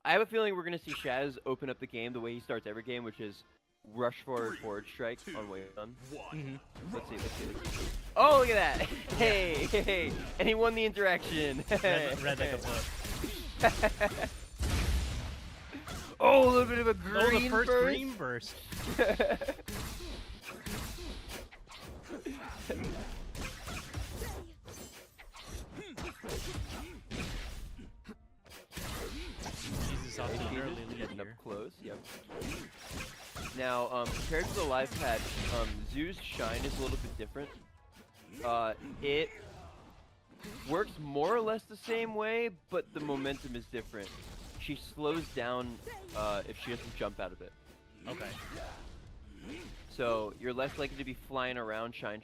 I have a feeling we're gonna see Shaz open up the game the way he starts every game, which is rush forward strike on Weishan. Let's see. Oh, look at that! Hey, hey, and he won the interaction. Red like a book. Oh, a little bit of a green Oh, the first burst. green burst. Jesus, off to an early lead Getting up here. close. Yep. Now, compared to the live patch, Zoo's shine is a little bit different. It works more or less the same way, but the momentum is different. She slows down if she doesn't jump out of it. Okay. So you're less likely to be flying around shine.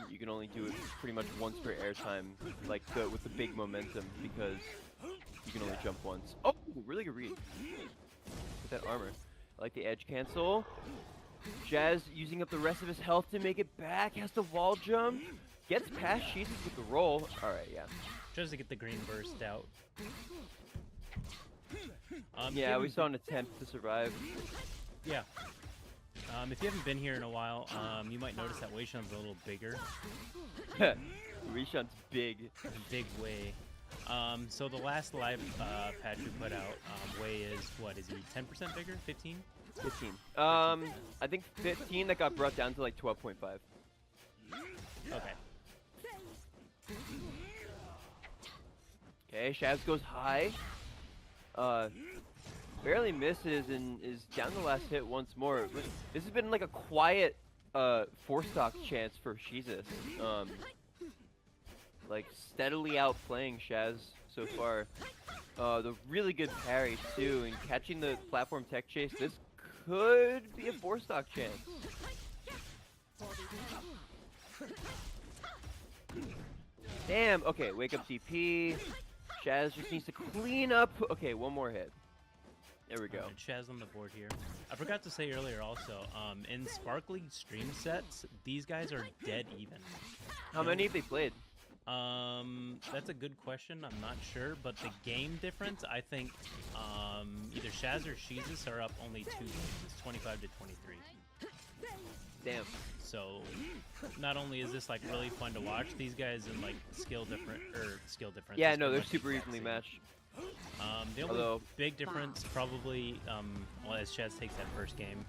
You can only do it pretty much once per airtime, like with the big momentum, because you can only jump once. Oh, really good read. With that armor. I like the edge cancel. Shaz using up the rest of his health to make it back, has the wall jump. Gets past Sheezus with the roll. Alright, yeah. Tries to get the green burst out. Yeah, we saw an attempt to survive. Yeah. If you haven't been here in a while, you might notice that Weishan's a little bigger. Weishan's big. Big Wei. So the last live patch we put out, Wei is, what, is he 10% bigger? 15? 15. I think 15 that got brought down to like 12.5. Okay. Okay, Shaz goes high. Barely misses and is down the last hit once more. This has been like a quiet 4-stock chance for Sheezus. Like steadily outplaying Shaz so far. The really good parry too, and catching the platform tech chase. This could be a 4-stock chance. Damn. Okay, wake up DP. Shaz just needs to clean up. Okay, one more hit. There we go. Shaz on the board here. I forgot to say earlier also, in Sparkly stream sets, these guys are dead even. How many have they played? That's a good question. I'm not sure, but the game difference, I think, either Shaz or Sheezus are up only 2 games. It's 25 to 23. Damn. So, not only is this like really fun to watch, these guys in like skill difference. Yeah, no, they're super evenly matched. The only big difference probably, well, as Shaz takes that first game,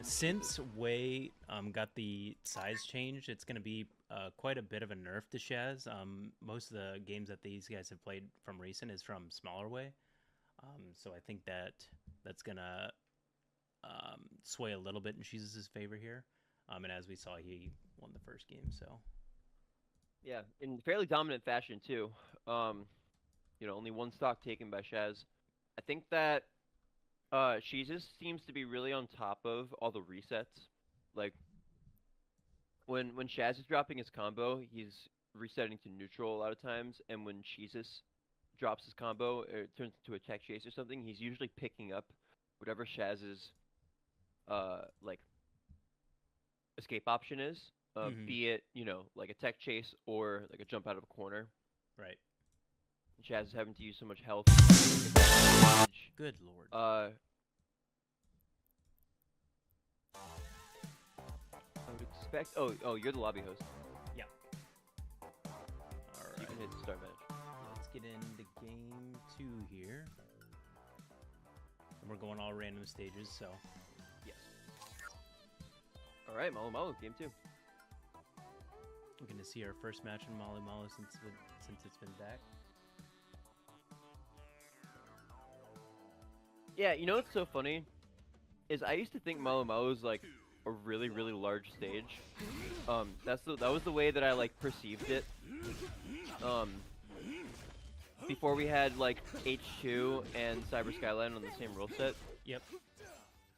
since Wei got the size changed, it's going to be quite a bit of a nerf to Shaz. Most of the games that these guys have played from recent is from smaller Wei. So I think that's going to sway a little bit in Sheezus' favor here. And as we saw, he won the first game, so. Yeah, in fairly dominant fashion too. You know, only 1 stock taken by Shaz. I think that Sheezus seems to be really on top of all the resets. Like when Shaz is dropping his combo, he's resetting to neutral a lot of times, and when Sheezus drops his combo, it turns into a tech chase or something, he's usually picking up whatever Shaz's like escape option is. Be it, you know, like a tech chase or like a jump out of a corner. Right. Shaz is having to use so much health. Good lord. I would expect. Oh, you're the lobby host. Yeah. Alright. You can hit the start match. Let's get into game 2 here. And we're going all random stages, so. Yes. Alright, Malu, game 2. We're going to see our first match in Malu since it's been back. Yeah, you know what's so funny? Is I used to think Malu was like a really, really large stage. That was the way that I like perceived it. Before we had like H2 and Cyber Skyline on the same rule set. Yep.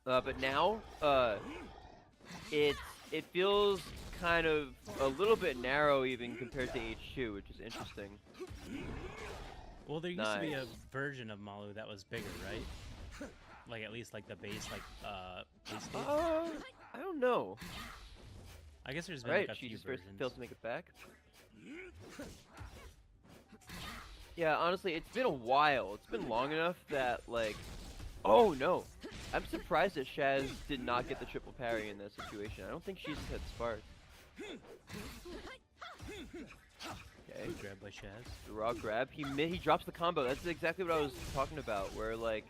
But now, it feels kind of a little bit narrow even compared to H2, which is interesting. Well, there used to be a version of Malu that was bigger, right? Like at least like the base, base stage. I don't know. I guess there's been Right, like a she few just first versions. failed to make it back. Yeah, honestly, it's been a while. It's been long enough that, like... Oh, no. I'm surprised that Shaz did not get the triple parry in that situation. I don't think she's had spark. Okay. Grab by Shaz. The raw grab. He drops the combo. That's exactly what I was talking about, where, like,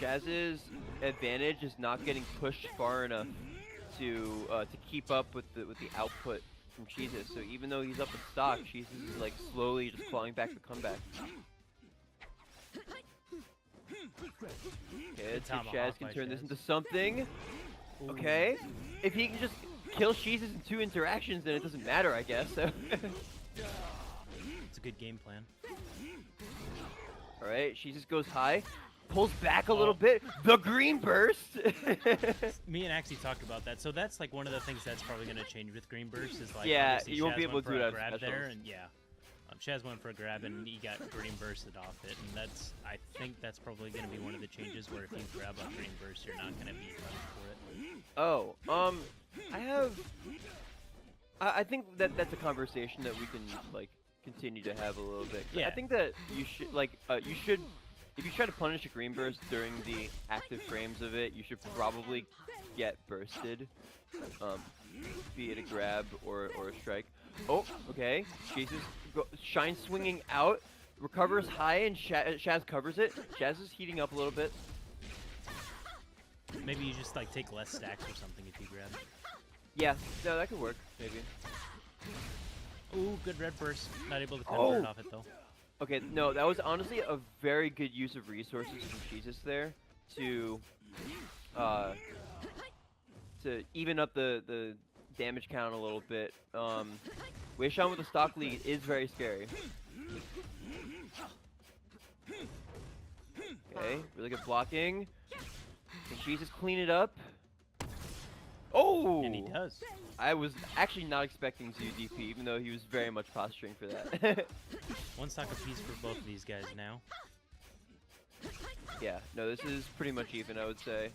Shaz's advantage is not getting pushed far enough to keep up with the output from Sheezus. So even though he's up in stock, Sheezus is like slowly just clawing back the comeback. Okay, let's see if Shaz can turn this into something. Ooh. Okay, if he can just kill Sheezus in 2 interactions, then it doesn't matter, I guess. So. It's a good game plan. All right, Sheezus goes high. Pulls back a little bit. The green burst. Me and Axie talked about that. So that's like one of the things that's probably going to change with green burst is like yeah, you won't be able to do that grab specials. there, and yeah, Shaz went for a grab and he got green bursted off it, and I think that's probably going to be one of the changes where if you grab a green burst, you're not going to be punished for it. Oh, I think that's a conversation that we can like continue to have a little bit. Yeah. I think that you should if you try to punish a green burst during the active frames of it, you should probably get bursted, be it a grab or a strike. Oh, okay. Jesus shine swinging out, recovers high, and Shaz covers it. Shaz is heating up a little bit. Maybe you just like take less stacks or something if you grab. Yeah, no, that could work, maybe. Ooh, good red burst. Not able to convert off it though. Okay, no, that was honestly a very good use of resources from Sheezus there to even up the damage count a little bit. Weishan with the stock lead is very scary. Okay, really good blocking. Can Sheezus clean it up? Oh! And he does. I was actually not expecting to DP, even though he was very much posturing for that. One stock apiece for both of these guys now. Yeah, no, this is pretty much even, I would say.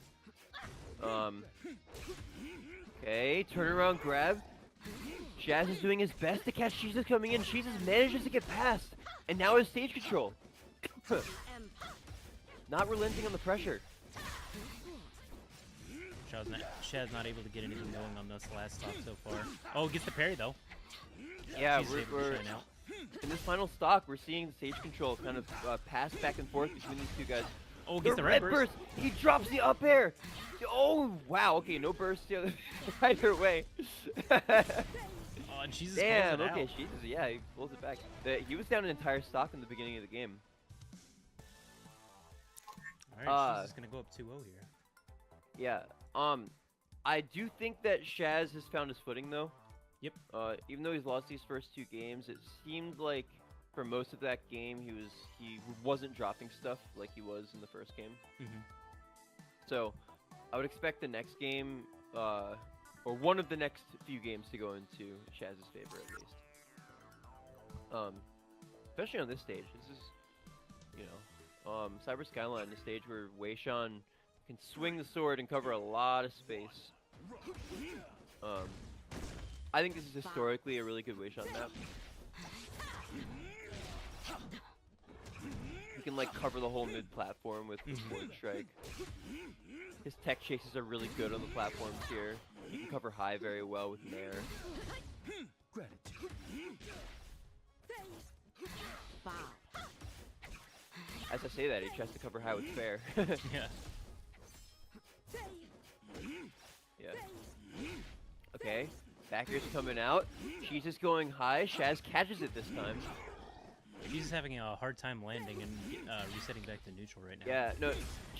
Okay, turnaround grab. Shaz is doing his best to catch Sheezus coming in. Sheezus manages to get past, and now has stage control. Not relenting on the pressure. Shaz not able to get anything going on this last stock so far. Oh, gets the parry though. Yeah, we're in this final stock, we're seeing the stage control kind of pass back and forth between these two guys. Oh, gets the red burst. He drops the up air. Oh, wow. Okay, no burst either way. Oh, and Sheezus damn, pulls it okay, out. Sheezus, yeah, he pulls it back. He was down an entire stock in the beginning of the game. Alright, Sheezus is going to go up 2-0 here. Yeah. I do think that Shaz has found his footing, though. Yep. Even though he's lost these first 2 games, it seemed like for most of that game he wasn't dropping stuff like he was in the first game. Mm-hmm. So I would expect the next game, or one of the next few games, to go into Shaz's favor at least. Especially on this stage. This is, you know, Cyber Skyline, a stage where Weishan can swing the sword and cover a lot of space. I think this is historically a really good Weishan map. He can like cover the whole mid platform with the sword strike. His tech chases are really good on the platforms here. He can cover high very well with Nair. As I say that, he tries to cover high with fair. Yeah. Yeah. Okay. Back air's coming out. She's just going high. Shaz catches it this time. She's having a hard time landing and resetting back to neutral right now. Yeah, no,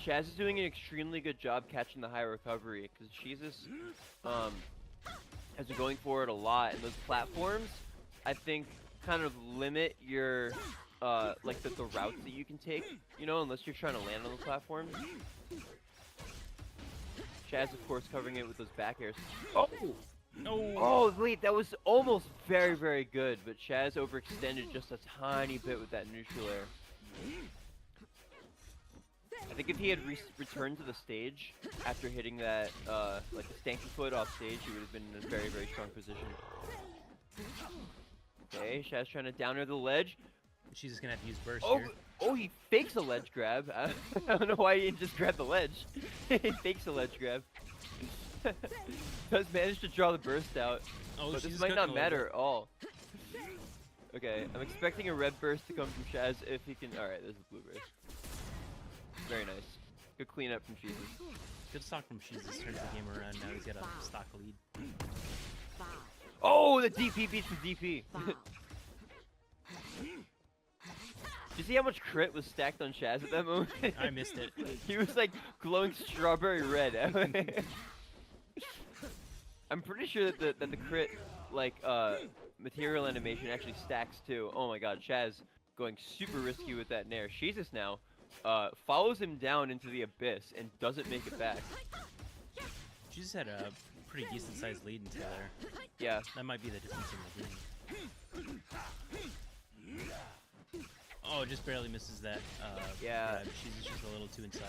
Shaz is doing an extremely good job catching the high recovery, because Sheezus has been going for it a lot, and those platforms, I think, kind of limit your, like, the routes that you can take, you know, unless you're trying to land on the platform. Shaz, of course, covering it with those back airs. Oh! No. Oh, wait, that was almost very, very good, but Shaz overextended just a tiny bit with that neutral air. I think if he had returned to the stage after hitting that, like the stanky foot off stage, he would have been in a very, very strong position. Okay, Shaz trying to downer the ledge. She's just gonna have to use burst Oh, here. oh, he fakes a ledge grab. I don't know why he didn't just grab the ledge. He fakes a ledge grab. Does manage to draw the burst out, Oh, but she's this might not cooking a little matter bit. at all. Okay, I'm expecting a red burst to come from Shaz if he can. All right, there's a blue burst. Very nice. Good cleanup from Sheezus. Good stock from Sheezus. Turns the game around. Now he's got a stock lead. Oh, the DP beats the DP. Did you see how much crit was stacked on Shaz at that moment? I missed it. He was like glowing strawberry red. I'm pretty sure that the crit like material animation actually stacks too. Oh my god, Shaz going super risky with that nair. Sheezus now follows him down into the abyss and doesn't make it back. She's had a pretty decent sized lead until there. Yeah. That might be the difference in the game. Oh, just barely misses that. Yeah. She's just a little too inside.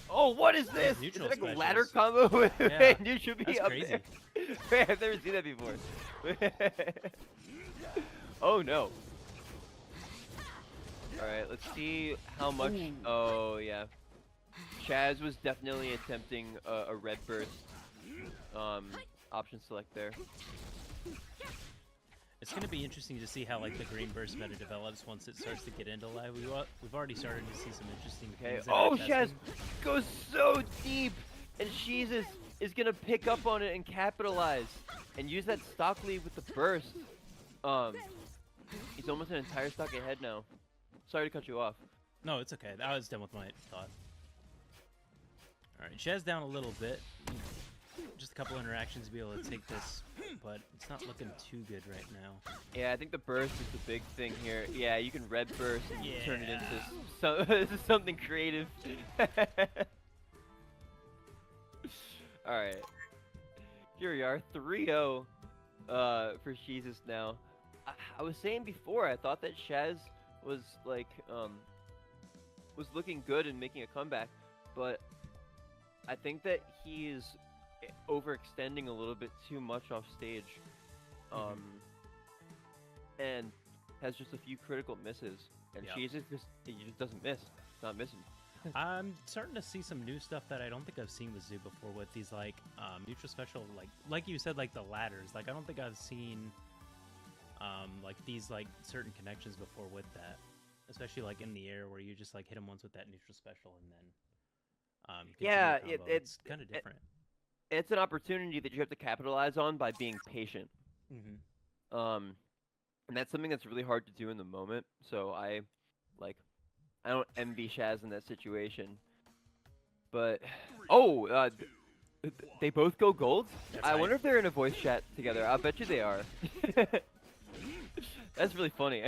Oh, what is this? Is Neutral it like a specials. ladder combo with Yeah, neutral B that's up crazy. there? Wait, I've never seen that before. Oh no. Alright, let's see how much. Ooh. Oh yeah. Shaz was definitely attempting a red burst. Option select there. It's gonna be interesting to see how like the green burst meta develops once it starts to get into live. We've already started to see some interesting Okay. things. that Oh, are Shaz testing. goes so deep, and Sheezus is gonna pick up on it and capitalize, and use that stock lead with the burst. He's almost an entire stock ahead now. Sorry to cut you off. No, it's okay. I was done with my thought. All right, Shaz down a little bit. Just a couple interactions to be able to take this, but it's not looking too good right now. Yeah, I think the burst is the big thing here. Yeah, you can red burst and turn it Yeah. into something creative. Alright. Here we are, 3-0 for Sheezus now. I was saying before, I thought that Shaz was like, was looking good and making a comeback, but I think that he is overextending a little bit too much off stage, and has just a few critical misses. And Yep. Sheezus he just doesn't miss. He's not missing. I'm starting to see some new stuff that I don't think I've seen with Zoo before with these like neutral special like you said, like the ladders. Like I don't think I've seen like these like certain connections before with that, especially like in the air where you just like hit him once with that neutral special and then Yeah, continue combo. It's kind of different. It's an opportunity that you have to capitalize on by being patient. And that's something that's really hard to do in the moment. So I don't envy Shaz in that situation. But they both go gold? That's I right. wonder if they're in a voice chat together. I'll bet you they are. That's really funny.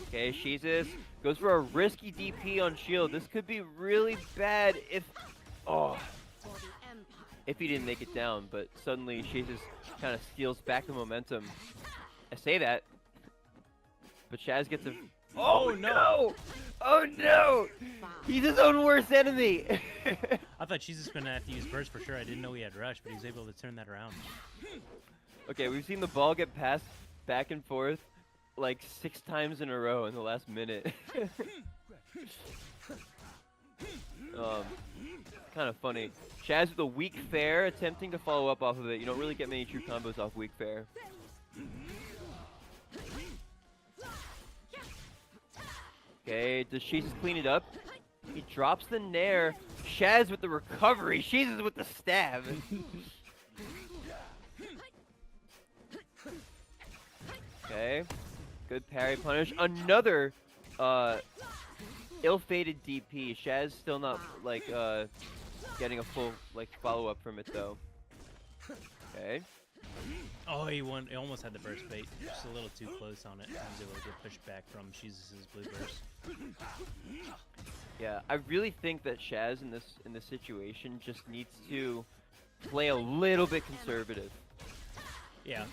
Okay, Sheezus goes for a risky DP on shield. This could be really bad if he didn't make it down, but suddenly Sheezus kind of steals back the momentum. I say that, but Shaz gets a... Oh no! Oh no! He's his own worst enemy! I thought she's just gonna have to use burst for sure. I didn't know he had rush, but he was able to turn that around. Okay, we've seen the ball get passed back and forth like 6 times in a row in the last minute. Kind of funny. Shaz with a weak fair, attempting to follow up off of it. You don't really get many true combos off weak fair. Okay, does Sheezus clean it up? He drops the nair. Shaz with the recovery. Sheezus with the stab. Okay. Good parry punish. Another ill-fated DP. Shaz still not like getting a full like follow-up from it though. Okay. Oh, he won. He almost had the burst bait. Just a little too close on it. He was able to get pushed back from Sheezus' blue burst. Yeah, I really think that Shaz in this situation just needs to play a little bit conservative. Yeah.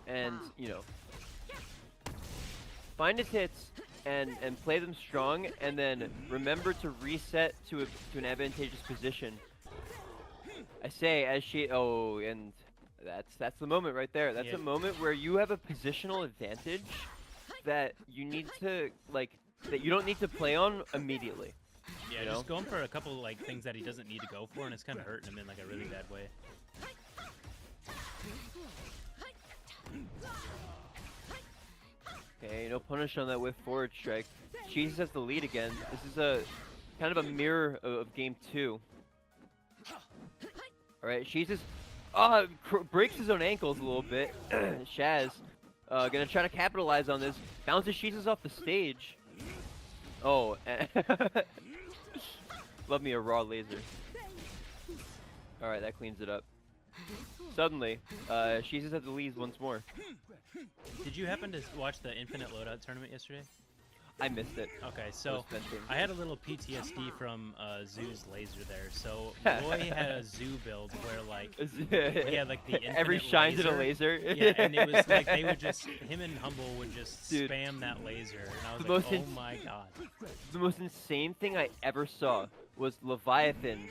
And, you know, find his hits and play them strong, and then remember to reset to an advantageous position. I say as she. Oh, and that's the moment right there. That's Yeah. a moment where you have a positional advantage that you need to that you don't need to play on immediately. Yeah, You just know? going for a couple like things that he doesn't need to go for, and it's kind of hurting him in like a really bad way. Okay, no punish on that whiff forward strike. Sheezus has the lead again. This is a kind of a mirror of game 2. All right, Sheezus breaks his own ankles a little bit. Shaz gonna try to capitalize on this. Bounces Sheezus off the stage. Oh, love me a raw laser. All right, that cleans it up. Suddenly, Sheezus has the lead once more. Did you happen to watch the Infinite Loadout tournament yesterday? I missed it. Okay, so venting. I had a little PTSD from Zoo's laser there. So Roy had a Zoo build where like he had like the infinite every shine to the laser. Yeah, and it was like they would just him and Humble would just Dude, spam that laser, and I was the like, most oh my god. The most insane thing I ever saw was Leviathan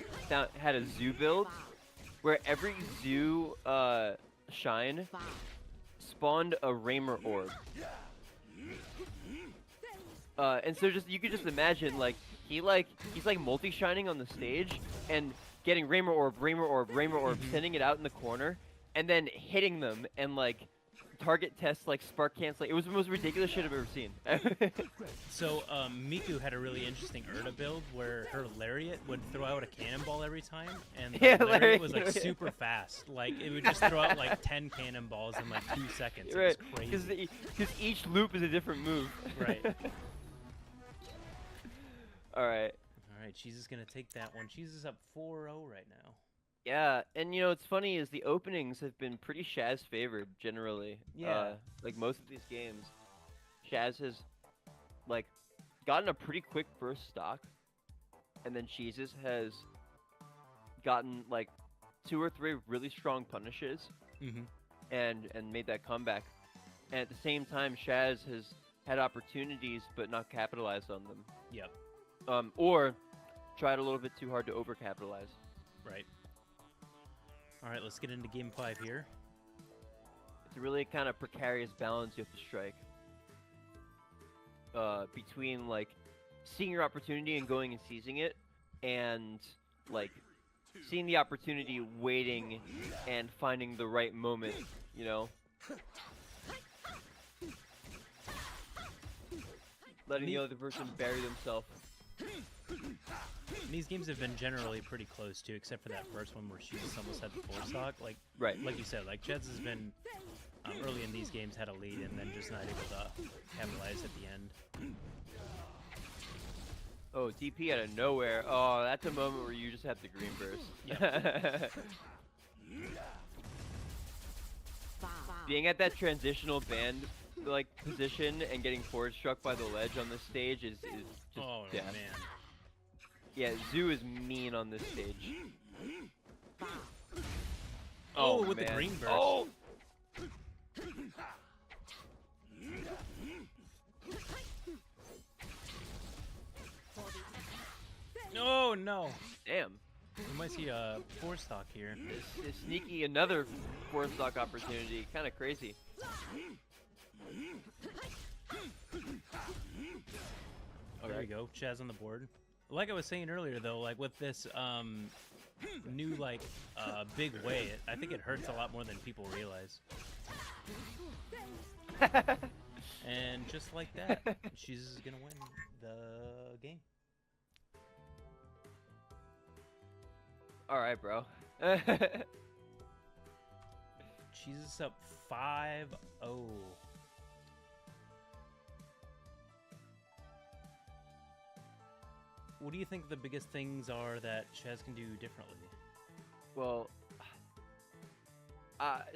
had a Zoo build where every Zoo shine spawned a Raymer orb. And so you could just imagine he's like multi-shining on the stage and getting Raymer orb, sending it out in the corner, and then hitting them and target tests spark canceling. It was the most ridiculous shit I've ever seen. So Miku had a really interesting Urda build where her Lariat would throw out a cannonball every time, and the Lariat was like super fast. Like it would just throw out like 10 cannonballs in like 2 seconds. It was crazy. Because each loop is a different move. Right. All right. Sheezus gonna take that one. Sheezus up 4-0 right now. Yeah, and what's funny is the openings have been pretty Shaz favored generally. Yeah. Like most of these games, Shaz has gotten a pretty quick first stock, and then Sheezus has gotten 2 or 3 really strong punishes, and made that comeback. And at the same time, Shaz has had opportunities but not capitalized on them. Yep. Or tried a little bit too hard to overcapitalize. Right. All right, let's get into game 5 here. It's a really kind of precarious balance you have to strike. Between seeing your opportunity and going and seizing it, and seeing the opportunity, waiting, and finding the right moment, letting the other person bury themselves. These games have been generally pretty close too, except for that first one where Sheezus almost had the 4 stock. Like you said, Shaz has been early in these games had a lead and then just not able to capitalize at the end. Oh, DP out of nowhere. Oh, that's a moment where you just have the green burst. Yep. Being at that transitional band position and getting forward struck by the ledge on this stage is just death. Man. Yeah, Zoo is mean on this stage. Oh, with the green burst. Oh! Oh no! Damn. We might see a 4 stock here. This sneaky another 4 stock opportunity. Kind of crazy. Oh, there we go. Shaz on the board. Like I was saying earlier, though, with this new big way, I think it hurts a lot more than people realize. And just like that, Sheezus is gonna win the game. All right, bro. Sheezus up 5-0. What do you think the biggest things are that Shaz can do differently? Well,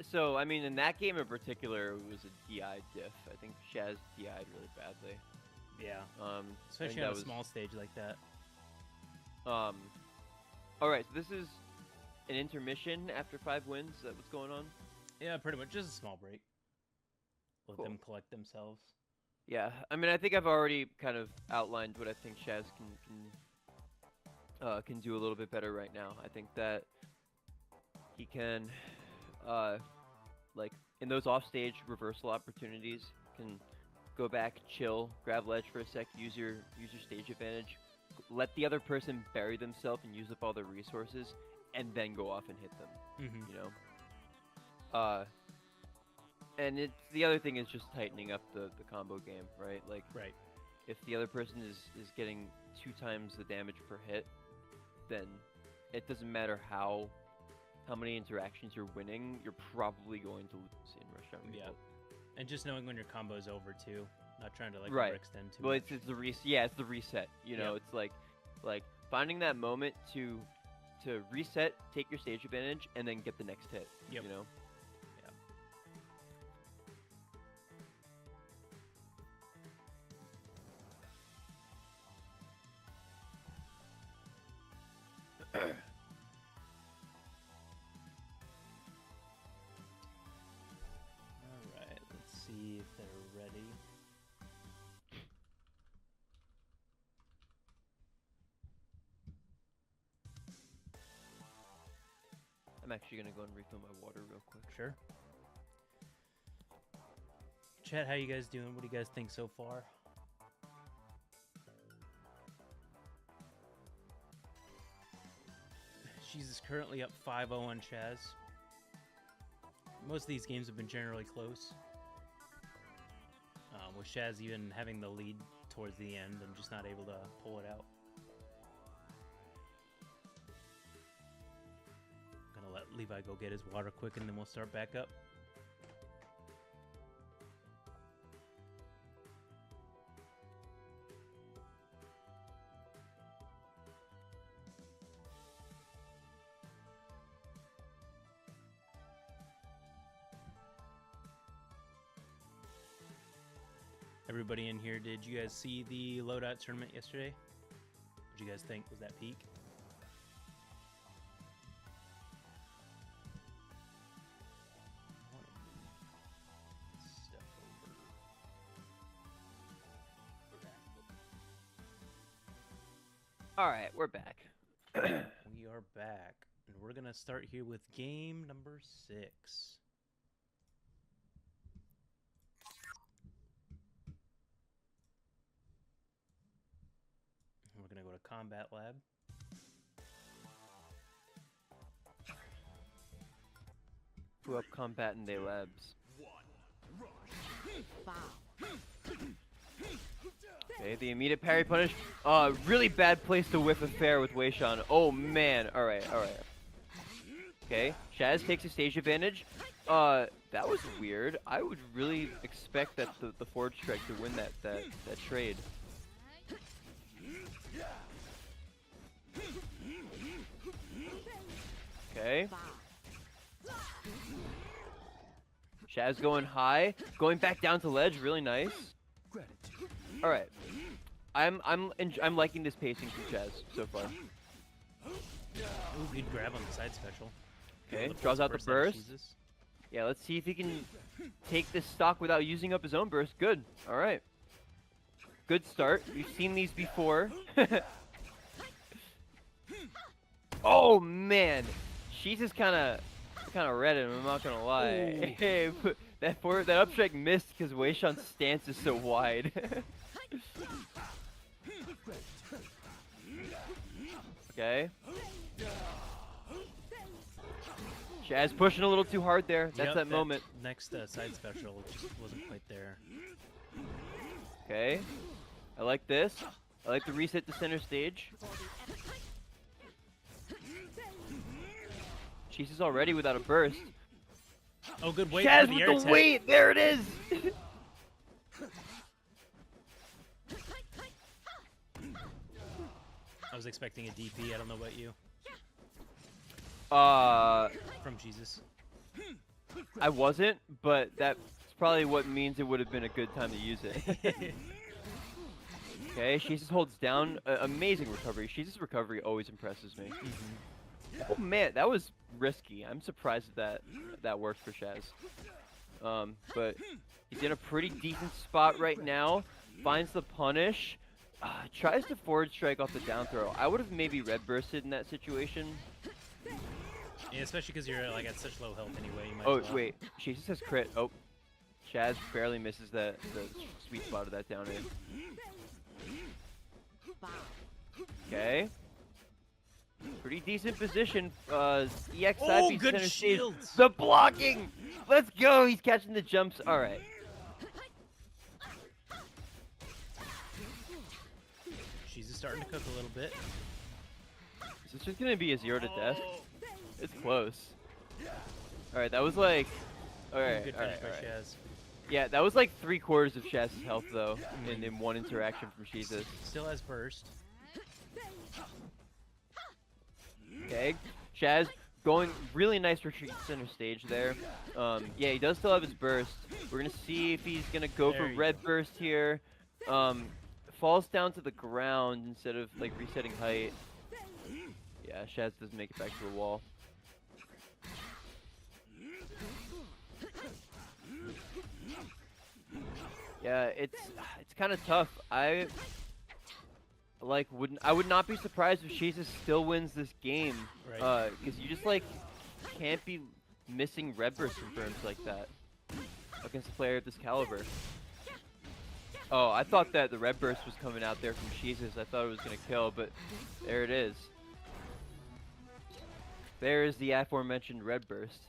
so I mean, in that game in particular, it was a DI diff. I think Shaz DI'd really badly. Yeah. Especially Especially on a small stage like that. All right, so this is an intermission after 5 wins. Is that what's going on? Yeah, pretty much. Just a small break. Let Cool. them collect themselves. Yeah, I mean, I think I've already kind of outlined what I think Shaz can do a little bit better right now. I think that He can, like in those offstage reversal opportunities, can go back, chill, grab ledge for a sec, use your stage advantage, let the other person bury themselves and use up all their resources, and then go off and hit them. Mm-hmm. You know. And it's the other thing is just tightening up the combo game, right? Like, Right. if the other person is getting 2 times the damage per hit, then it doesn't matter how many interactions you're winning, you're probably going to lose in Rushdown Revolt. Yeah. And just knowing when your combo's over too, not trying to like Right. overextend too Well, much. it's the it's the reset. You know, Yep. it's like finding that moment to reset, take your stage advantage, and then get the next hit. Yep. You know. Alright, let's see if they're ready. I'm actually gonna go and refill my water real quick. Sure. Chat, how you guys doing? What do you guys think so far? She's currently up 5-0 on Shaz. Most of these games have been generally close. With Shaz even having the lead towards the end and just not able to pull it out. I'm gonna let Levi go get his water quick and then we'll start back up. Everybody in here, did you guys see the loadout tournament yesterday? What do you guys think? Was that peak? Step over. All right, we're back. We are back, and we're gonna start here with game number 6. We're gonna go to Combat Lab. Who up combatant they labs? Okay, the immediate parry punish. Really bad place to whiff a fair with Weishan. Oh man. All right. Okay, Shaz takes a stage advantage. That was weird. I would really expect that the forward strike to win that trade. Okay. Shaz going high, going back down to ledge, really nice. All right, I'm liking this pacing from Shaz so far. Ooh, good grab on the side special. Okay, draws out the burst. Yeah, let's see if he can take this stock without using up his own burst. Good. All right. Good start. We've seen these before. Oh man, Sheezus kind of read him. I'm not gonna lie. Hey, that up strike missed because Weishan's stance is so wide. Okay. Shaz pushing a little too hard there. That's that moment. Next side special just wasn't quite there. Okay. I like this. I like the reset to center stage. Sheezus already without a burst. Oh, good weight. Shaz for the with air the attack. weight! There it is! I was expecting a DP. I don't know about you. From Jesus. I wasn't, but that's probably what means it would have been a good time to use it. Okay, Sheezus holds down. Amazing recovery. Sheezus' recovery always impresses me. Oh man, that was risky. I'm surprised that worked for Shaz. But he's in a pretty decent spot right now. Finds the punish. Tries to forward strike off the down throw. I would have maybe red bursted in that situation. Yeah, especially because you're like at such low health anyway. You might Oh as well. wait, Sheezus has crit. Oh, Shaz barely misses the sweet spot of that down air. Okay. Pretty decent position. EX side Oh, B good center stage. shields. The blocking. Let's go. He's catching the jumps. All right. She's starting to cook a little bit. Is this just gonna be a 0 to death? Oh. It's close. All right, that was like. All right, Good all finish right, by all right. Shaz. Yeah, that was like 3/4 of Shaz's health though, in one interaction from Sheezus. Still has burst. Okay, Shaz going really nice retreat center stage there. Yeah, he does still have his burst. We're gonna see if he's gonna go There for you red burst here. Falls down to the ground instead of like resetting height. Yeah, Shaz doesn't make it back to the wall. Yeah, it's kind of tough. I would not be surprised if Sheezus still wins this game, Right. because you just like can't be missing red burst confirms like that against a player of this caliber. Oh, I thought that the red burst was coming out there from Sheezus. I thought it was gonna kill, but there it is. There is the aforementioned red burst.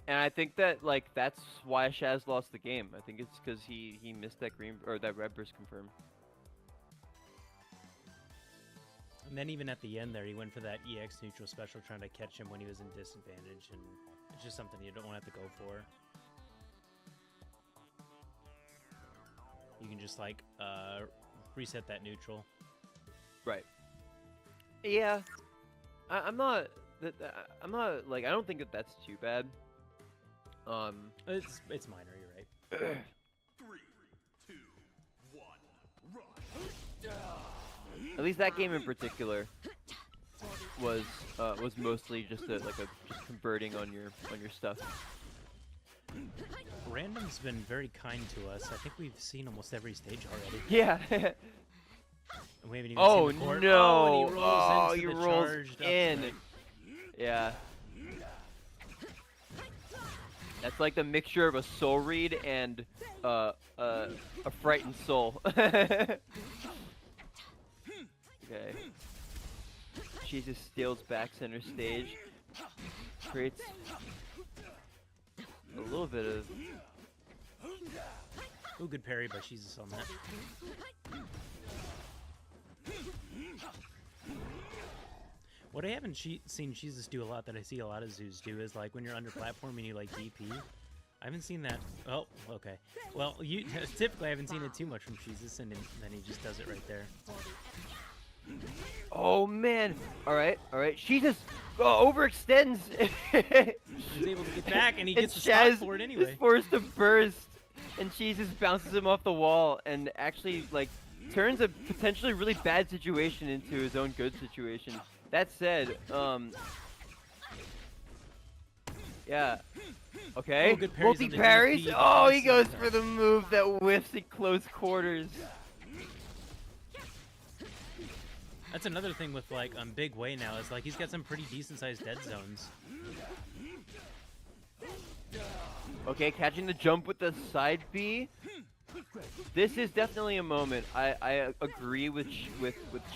And I think that like that's why Shaz lost the game. I think it's because he missed that green or that red burst confirm. And then even at the end there, he went for that EX neutral special trying to catch him when he was in disadvantage, and it's just something you don't want to have to go for. You can just like reset that neutral. Right. Yeah. I'm not like I don't think that that's too bad. It's minor, you're right. 3, 2, 1, run. At least that game in particular was mostly just just converting on your stuff. Random's been very kind to us. I think we've seen almost every stage already. Yeah. And we haven't even Oh seen the court. no! Oh, and He he rolls rolls charged up in. thing. Yeah. That's like the mixture of a soul read and a frightened soul. Okay. Sheezus steals back center stage. Creates a little bit of. Ooh, good parry by Sheezus on that. What I haven't seen Sheezus do a lot that I see a lot of Zoos do is like when you're under platform and you like DP. I haven't seen that. Oh, okay. Well, typically I haven't seen it too much from Sheezus, and then he just does it right there. Oh man! All right. Sheezus overextends. He's able to get back, and he gets the Shaz stock for it anyway. is forced to burst, and Sheezus bounces him off the wall, and actually like turns a potentially really bad situation into his own good situation. That said, yeah. Okay. Oh, good parries on the Multi-parries. DP. Oh, he goes for the move that whiffs in close quarters. That's another thing with like Big Way now is like he's got some pretty decent sized dead zones. Okay, catching the jump with the side B. This is definitely a moment. I agree with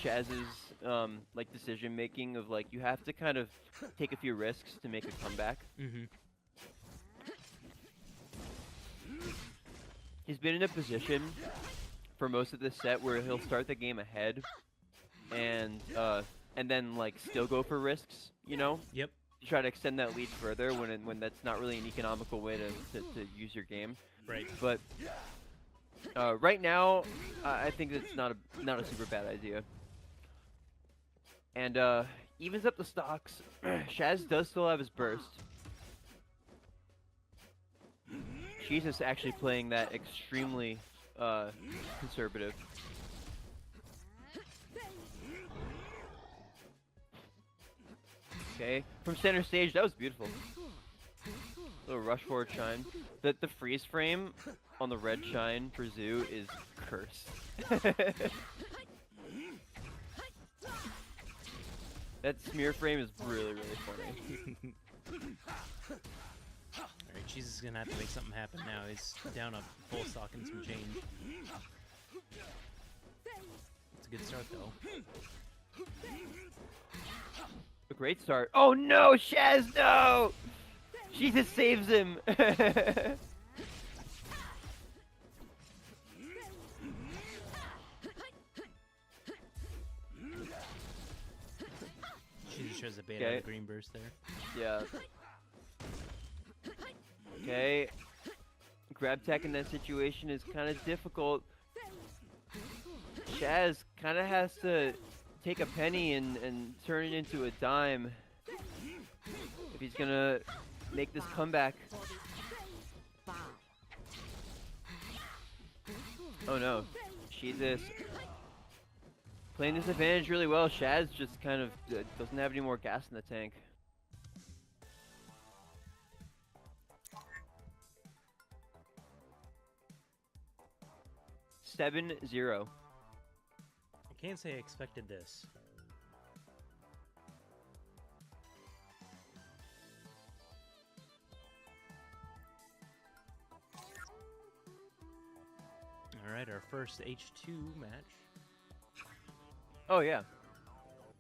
Shaz's like decision making of like you have to kind of take a few risks to make a comeback. Mm-hmm. He's been in a position for most of this set where he'll start the game ahead and then like still go for risks, you know? Yep. To try to extend that lead further when that's not really an economical way to use your game. Right. But right now, I think it's not a super bad idea. And evens up the stocks. Shaz does still have his burst. Sheezus actually playing that extremely conservative. Okay, from center stage, that was beautiful. Little rush forward shine. The freeze frame on the red shine for Zoo is cursed. That smear frame is really, really funny. Alright, Sheezus is gonna have to make something happen now. He's down a full stock and some change. It's a good start though. A great start. Oh no, Shaz, no! Jesus saves him. Sheezus shows a bait out of green burst there. Yeah. Okay. Grab tech in that situation is kind of difficult. Shaz kind of has to take a penny and turn it into a dime if he's gonna make this comeback. Oh no, Sheezus playing this advantage really well. Shaz just kind of doesn't have any more gas in the tank. Seven zero. I can't say I expected this. Alright, our first H2 match. Oh yeah.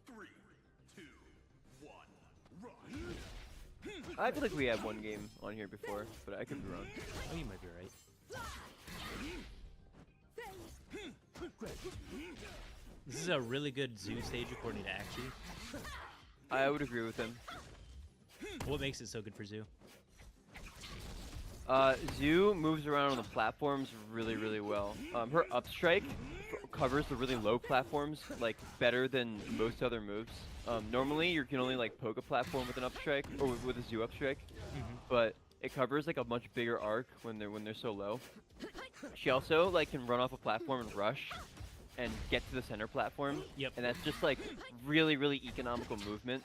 3, 2, 1, rush. I feel like we had one game on here before, but I could be wrong. Oh, you might be right. This is a really good zoo stage according to Axie. I would agree with him. What makes it so good for zoo? Zoo moves around on the platforms really, really well. Her up strike covers the really low platforms like better than most other moves. Normally you can only like poke a platform with an up strike or with a zoo up strike, but it covers like a much bigger arc when they're so low. She also like can run off a platform and rush and get to the center platform. Yep. And that's just like really, really economical movement.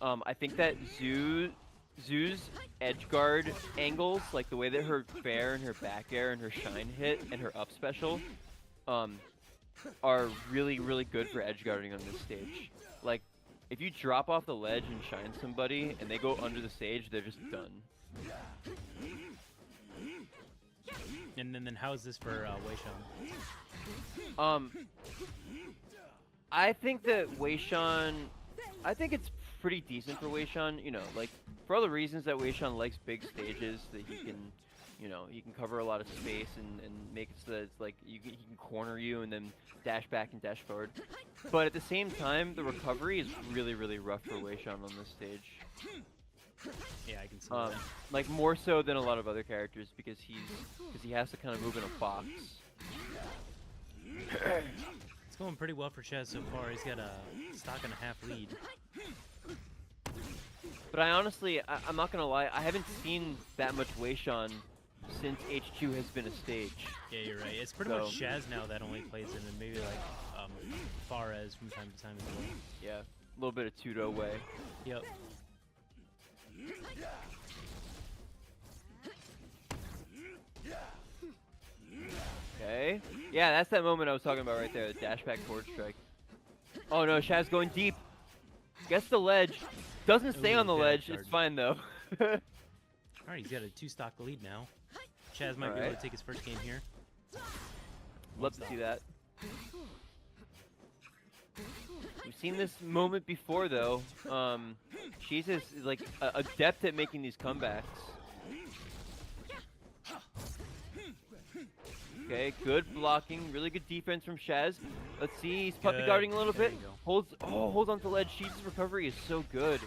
I think that Zoo's edge guard angles, like the way that her fair and her back air and her shine hit and her up special, are really, really good for edge guarding on this stage. Like, if you drop off the ledge and shine somebody and they go under the stage, they're just done. And then how is this for Weishan? I think that Weishan, I think it's pretty decent for Weishan, you know, like, for all the reasons that Weishan likes big stages, that he can, you know, he can cover a lot of space and make it so that it's like, he can corner you and then dash back and dash forward. But at the same time, the recovery is really, really rough for Weishan on this stage. Yeah, I can see that. Like, more so than a lot of other characters, because he has to kind of move in a box. It's going pretty well for Shaz so far. He's got a stock and a half lead. But I honestly, I'm not gonna lie, I haven't seen that much Weishan since H2 has been a stage. Yeah, you're right. It's pretty much Shaz now that only plays him, and maybe like Fares from time to time as well. Yeah, a little bit of Tudo way. Yep. Okay. Yeah, that's that moment I was talking about right there, the dash back forward strike. Oh no, Shaz going deep. Gets the ledge. Doesn't stay on the ledge. It's fine though. Alright, he's got a 2-stock lead now. Shaz might be able to take his first game here. Love to see that. We've seen this moment before though. Sheezus is like adept at making these comebacks. Okay, good blocking, really good defense from Shaz. Let's see, he's puppy guarding a little bit. Holds on to ledge. Sheezus' recovery is so good.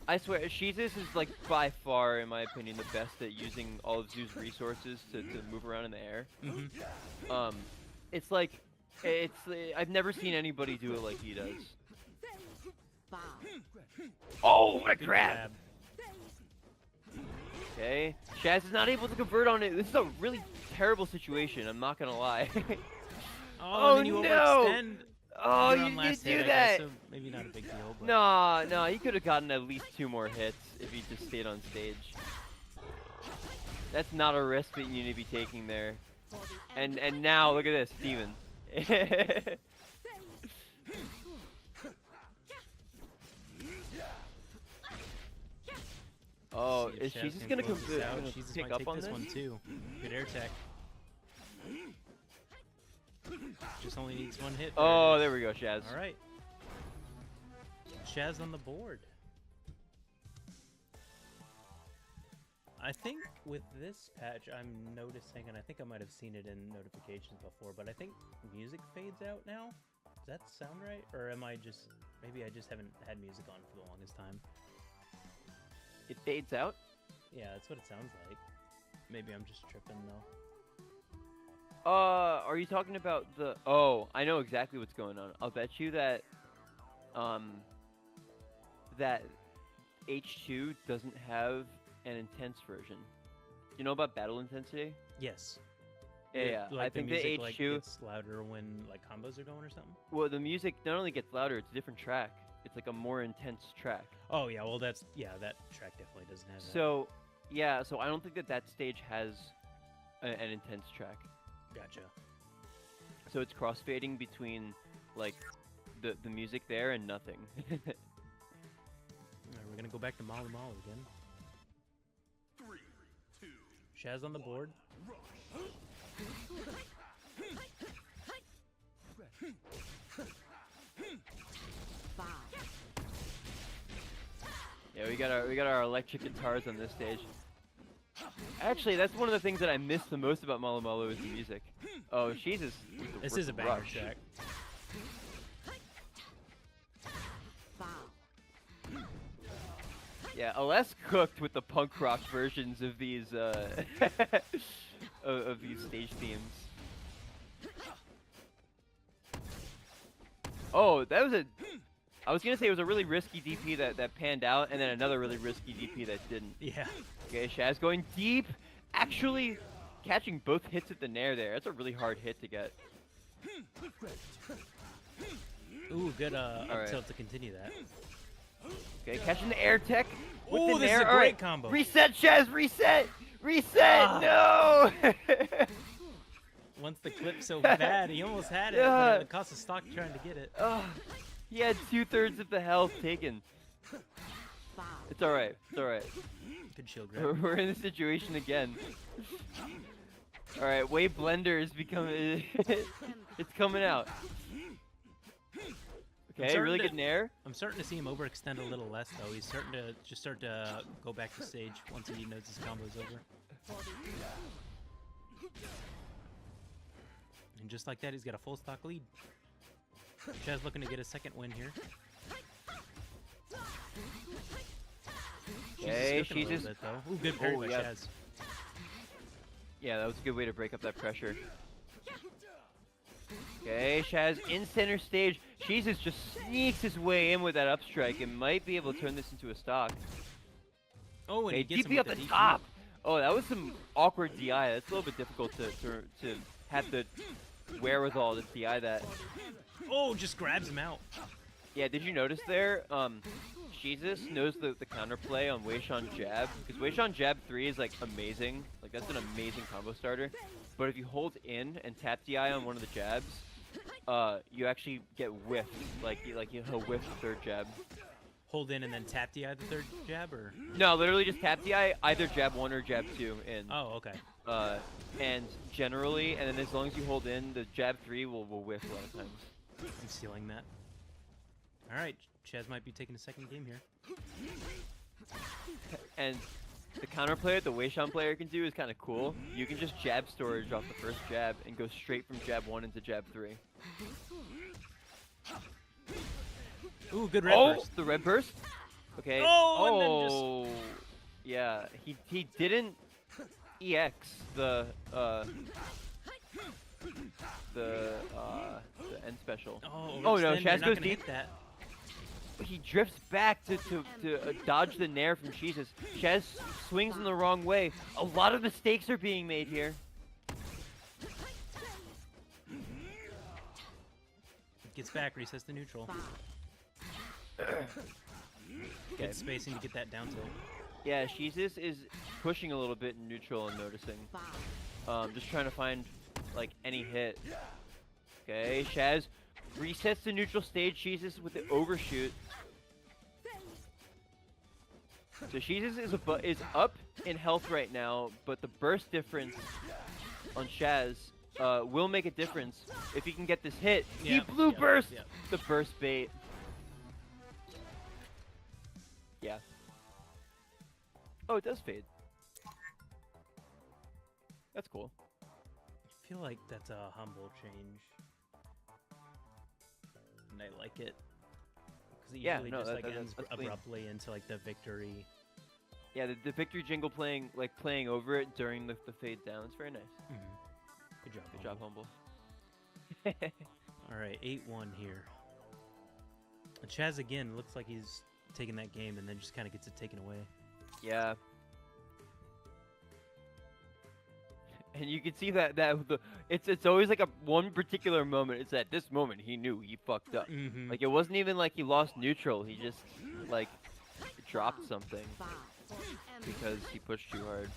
I swear, Sheezus is like by far, in my opinion, the best at using all of Zoo's resources to move around in the air. It's like, I've never seen anybody do it like he does. Oh, what a grab! Okay, Shaz is not able to convert on it. This is a really terrible situation, I'm not gonna lie. Oh no! Oh, you do that! So maybe not a big deal, but... No, he could have gotten at least 2 more hits if he just stayed on stage. That's not a risk that you need to be taking there. And now, look at this, Steven. Oh, See if is Shaz she's just can gonna, close this out. gonna Sheezus pick might up take on this this? one too. Good air tech. Just only needs one hit. Oh, there we go, Shaz. All right. Shaz on the board. I think with this patch, I'm noticing, and I think I might have seen it in notifications before, but I think music fades out now. Does that sound right? Or am I just, maybe I just haven't had music on for the longest time. It fades out? Yeah, that's what it sounds like. Maybe I'm just tripping though. Are you talking about the... Oh, I know exactly what's going on. I'll bet you that, that H2 doesn't have an intense version. You know about battle intensity? Yes. Yeah, Like I think the music, H2... like, gets louder when like combos are going or something? Well, the music not only gets louder, it's a different track. It's like a more intense track. Oh yeah, well that track definitely doesn't have that. So, yeah, so I don't think that stage has an intense track. Gotcha. So it's crossfading between, like, the music there and nothing. Alright, we're gonna go back to Mala Mala again. 3, 2, Shaz on the board. rush. Yeah, we got our electric guitars on this stage. Actually, that's one of the things that I miss the most about Malo Malo is the music. Oh, Sheezus. This is a banger track. Yeah, less cooked with the punk rock versions of these of these stage themes. Oh, that was a... I was gonna say it was a really risky DP that panned out, and then another really risky DP that didn't. Yeah. Okay, Shaz going deep, actually catching both hits at the nair there. That's a really hard hit to get. Ooh, good up Alright. tilt to continue that. Okay, catching the air tech with Ooh, the this nair. is a great Alright, combo. reset, Shaz, reset! Reset! No! Once the clip's so bad, he almost had it, Yeah. but it cost a stock trying to get it. He had 2/3 of the health taken. It's alright, it's alright. Good shield grab. We're in this situation again. Alright, Wave Blender is becoming... it's coming out. Okay, starting really to- good nair. I'm starting to see him overextend a little less though. He's starting to start to go back to stage once he knows his combo's over. And just like that, he's got a full stock lead. Shaz looking to get a second win here. Okay, She's a Sheezus. little bit though. Ooh, good parry Oh, by yeah. Shaz. Yeah, that was a good way to break up that pressure. Okay, Shaz in center stage. Sheezus just sneaks his way in with that up strike and might be able to turn this into a stock. Oh, and Okay, he gets him DP with up the DP. top. Oh, that was some awkward DI. That's a little bit difficult to have the wherewithal to DI that. Oh, just grabs him out. Yeah, did you notice there? Sheezus knows the counterplay on Weishan jab, because Weishan jab 3 is like amazing. Like that's an amazing combo starter. But if you hold in and tap DI on one of the jabs, you actually get whiffed. Like he'll whiff the third jab. Hold in and then tap DI the third jab, or? No, literally just tap DI either jab 1 or jab 2 in. Oh, okay. And generally, and then as long as you hold in, the jab 3 will whiff a lot of times. I'm stealing that. Alright, Shaz might be taking a second game here. And the counterplay that the Weishan player can do is kind of cool. You can just jab storage off the first jab and go straight from jab 1 into jab 3. Ooh, good red burst. The red burst? Okay. Oh, and then yeah, he didn't EX the end special. Oh no, overextend, Shaz you're not goes gonna deep. hit that. He drifts back to dodge the nair from Sheezus. Shaz swings in the wrong way. A lot of mistakes are being made here. Gets back, resets to neutral. Okay. Good spacing to get that down tilt. Yeah, Sheezus is pushing a little bit in neutral and noticing. Just trying to find like any hit. Okay, Shaz resets the neutral stage. Sheezus with the overshoot. So Sheezus is up in health right now, but the burst difference on Shaz will make a difference if he can get this hit. He Yep, blue yep, burst yep. the burst bait. Yeah. Oh, it does fade. That's cool. I feel like that's a humble change. And I like it. Because it Yeah, usually no, just like that's ends clean. abruptly into like the victory. Yeah, the victory jingle playing over it during the fade down. It's very nice. Good job. Good job, Humble. Humble. Alright, 8-1 here. And Chaz again looks like he's taking that game and then just kind of gets it taken away. Yeah. And you can see that it's always like a one particular moment. It's at this moment he knew he fucked up. Mm-hmm. Like it wasn't even like he lost neutral. He just like dropped something because he pushed too hard.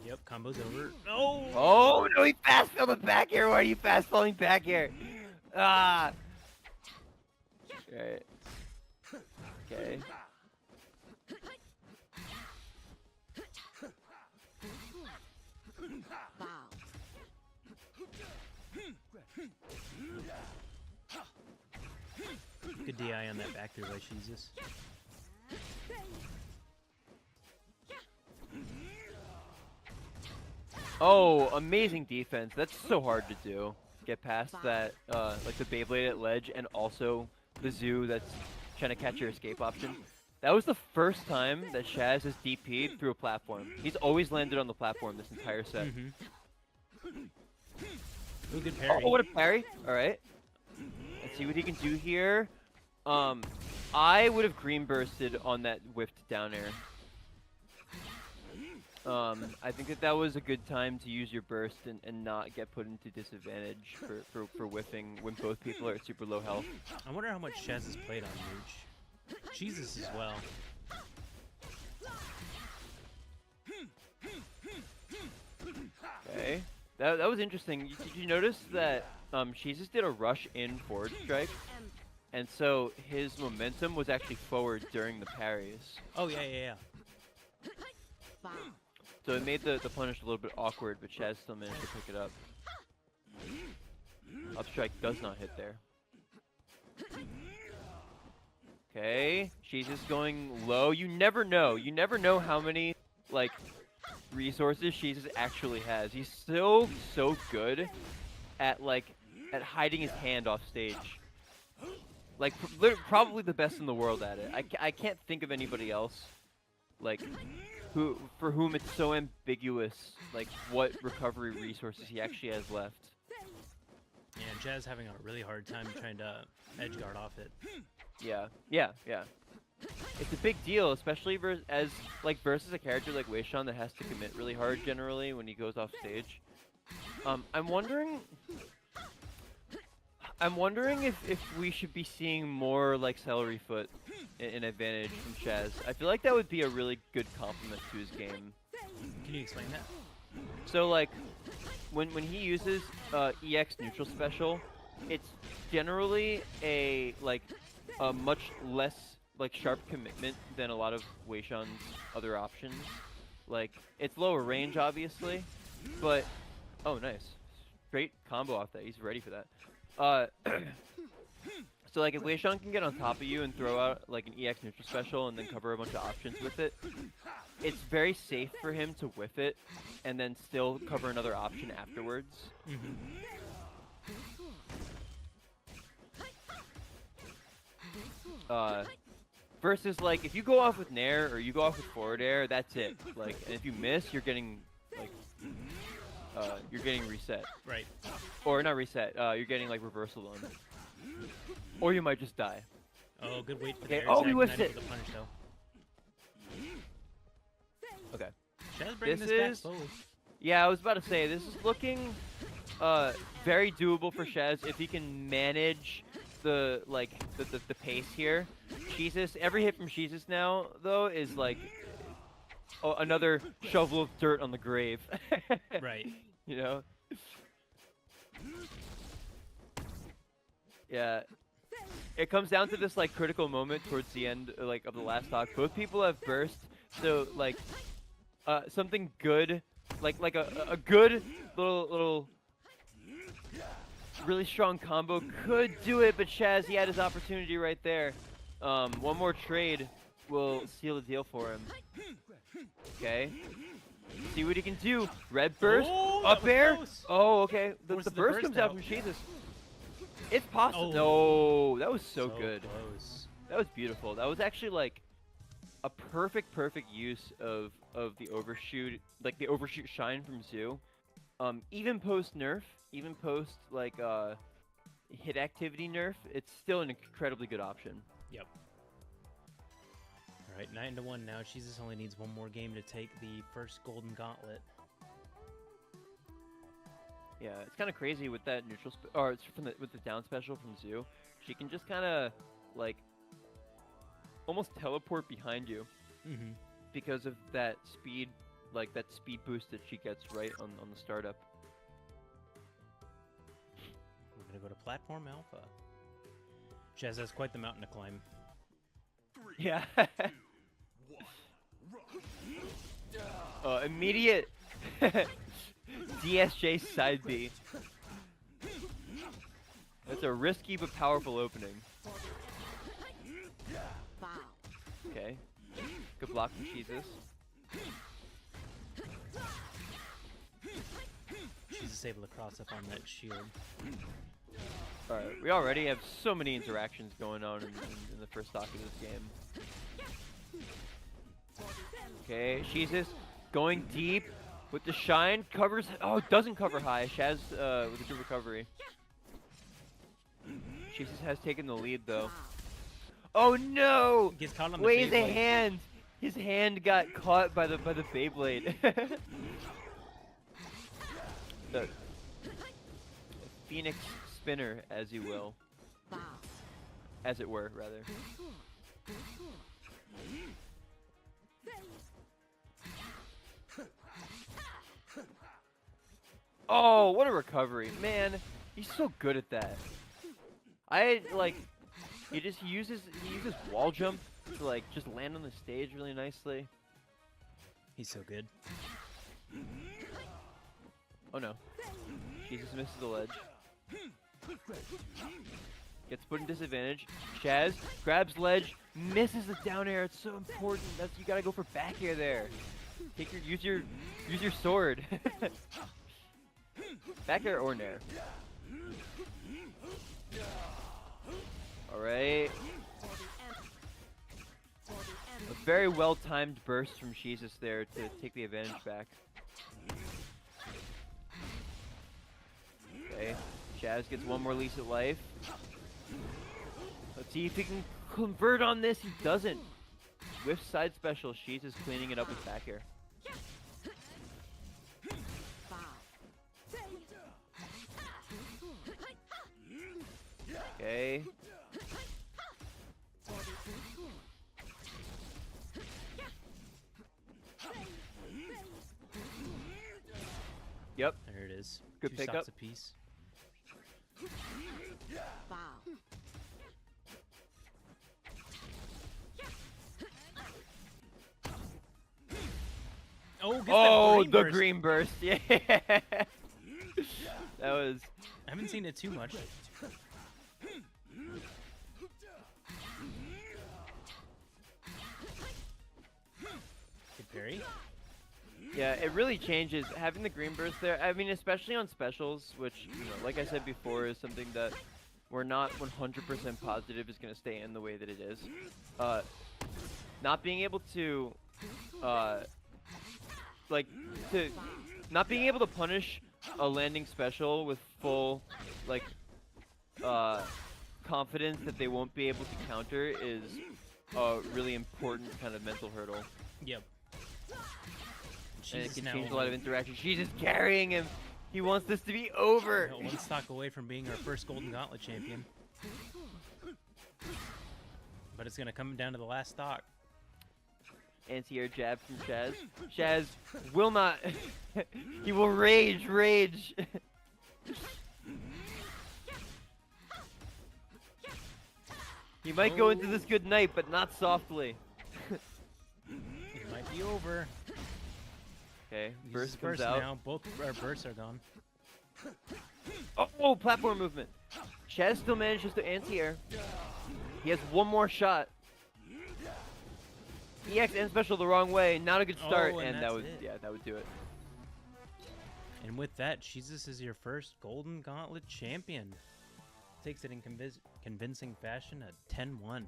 Yep, combo's over. No! Oh no, he fast fell the back air. Why are you fast falling back air? Ah. Alright. Okay. Good DI on that back through by Sheezus. Oh, amazing defense. That's so hard to do. Get past that, like the Beyblade at ledge, and also the zoo that's trying to catch your escape option. That was the first time that Shaz has DP'd through a platform. He's always landed on the platform this entire set. Ooh, good parry. Oh, what a parry! All right. Let's see what he can do here. I would have green bursted on that whiffed down air. I think that was a good time to use your burst and not get put into disadvantage for whiffing when both people are at super low health. I wonder how much Shaz has played on Mooch. Sheezus as well. Okay. That was interesting. Did you notice that Sheezus did a rush in forward strike? And so his momentum was actually forward during the parries. Oh, yeah. So it made the punish a little bit awkward, but Shaz still managed to pick it up. Up strike does not hit there. Okay, Sheezus going low. You never know. You never know how many like resources Sheezus actually has. He's so good at hiding his hand off stage. Like probably the best in the world at it. I can't think of anybody else like for whom it's so ambiguous like what recovery resources he actually has left. Yeah, and Jazz having a really hard time trying to edge guard off it. Yeah. It's a big deal, especially versus a character like Weishan that has to commit really hard generally when he goes off stage. I'm wondering if we should be seeing more like celery foot in advantage from Shaz. I feel like that would be a really good compliment to his game. Can you explain that? So like when he uses EX neutral special, it's generally a much less sharp commitment than a lot of Weishan's other options. Like it's lower range obviously, but oh nice. Great combo off that. He's ready for that. So like if Weishan can get on top of you and throw out like an EX neutral special and then cover a bunch of options with it, it's very safe for him to whiff it and then still cover another option afterwards. Versus like if you go off with Nair or you go off with forward air, that's it. Like, and if you miss, you're getting reset. Right. Or not reset. You're getting like reversal on. Or you might just die. Oh, good wait for Okay. the Oh, he whiffed the it. punish though. Okay. Shaz bringing This this back is- slowly. Yeah, I was about to say this is looking very doable for Shaz if he can manage the pace here. Sheezus, every hit from Sheezus now though is like another shovel of dirt on the grave. Right. You know. Yeah. It comes down to this like critical moment towards the end like of the last stock. Both people have burst, so like something good, like a good little really strong combo could do it, but Shaz, he had his opportunity right there. One more trade will seal the deal for him. Okay. See what he can do. Red burst, up air. Close. Oh, okay. The Forces burst comes out out. from Sheezus. It's possible. Oh. No, that was so good. Close. That was beautiful. That was actually like a perfect use of the overshoot, like the overshoot shine from Zoo. Even post nerf, even post like hit activity nerf, it's still an incredibly good option. Yep. All right, 9-1 now. Sheezus only needs one more game to take the first Golden Gauntlet. Yeah, it's kind of crazy with that neutral, or it's from with the down special from Zoo. She can just kind of like almost teleport behind you because of that speed, like that speed boost that she gets right on the startup. We're gonna go to Platform Alpha. Shaz has quite the mountain to climb. Yeah. Immediate DSJ side B. That's a risky but powerful opening. Okay. Good block from Sheezus. Sheezus able to cross up on that shield. Alright, we already have so many interactions going on in the first stock of this game. Okay, Sheezus going deep with the shine, covers, oh, doesn't cover high. Shaz with a good recovery. Sheezus has taken the lead though. Oh no! Gets caught on the Wait, Beyblade. hand! His hand got caught by the Beyblade. The Phoenix spinner, as you will. As it were, rather. Oh, what a recovery. Man, he's so good at that. He uses wall jump to like just land on the stage really nicely. He's so good. Oh no. Jesus misses the ledge. Gets put in disadvantage. Shaz grabs ledge, misses the down air. It's so important. You gotta go for back air there. Use your sword. Back air or nair. Alright. A very well timed burst from Sheezus there to take the advantage back. Okay, Shaz gets one more lease at life. Let's see if he can convert on this. He doesn't. Whiff side special. Sheezus cleaning it up with back air. Okay. Yep. There it is. Good Two pickup. stocks apiece. Oh, that the burst. green burst. Yeah. That was. I haven't seen it too much. Good parry. Yeah, it really changes having the green burst there. I mean, especially on specials, which, like I said before, is something that we're not 100% positive is going to stay in the way that it is. Not being able to, not being able to punish a landing special with full, confidence that they won't be able to counter is a really important kind of mental hurdle. Yep. And it Sheezus can now change a lot of only interaction. She's just carrying him. He wants this to be over. one stock away from being our first Golden Gauntlet champion. But it's going to come down to the last stock. Anti-air jab from Shaz. Shaz will not. He will rage. He might go into this good night, but not softly. It might be over. Okay, Uses burst comes out. now. Both our bursts are gone. Oh, platform movement. Shaz still manages to anti-air. He has one more shot. EX and special the wrong way. Not a good start, Oh, and that that's would it. that would do it. And with that, Sheezus is your first Golden Gauntlet champion. Takes it in convincing fashion at 10-1.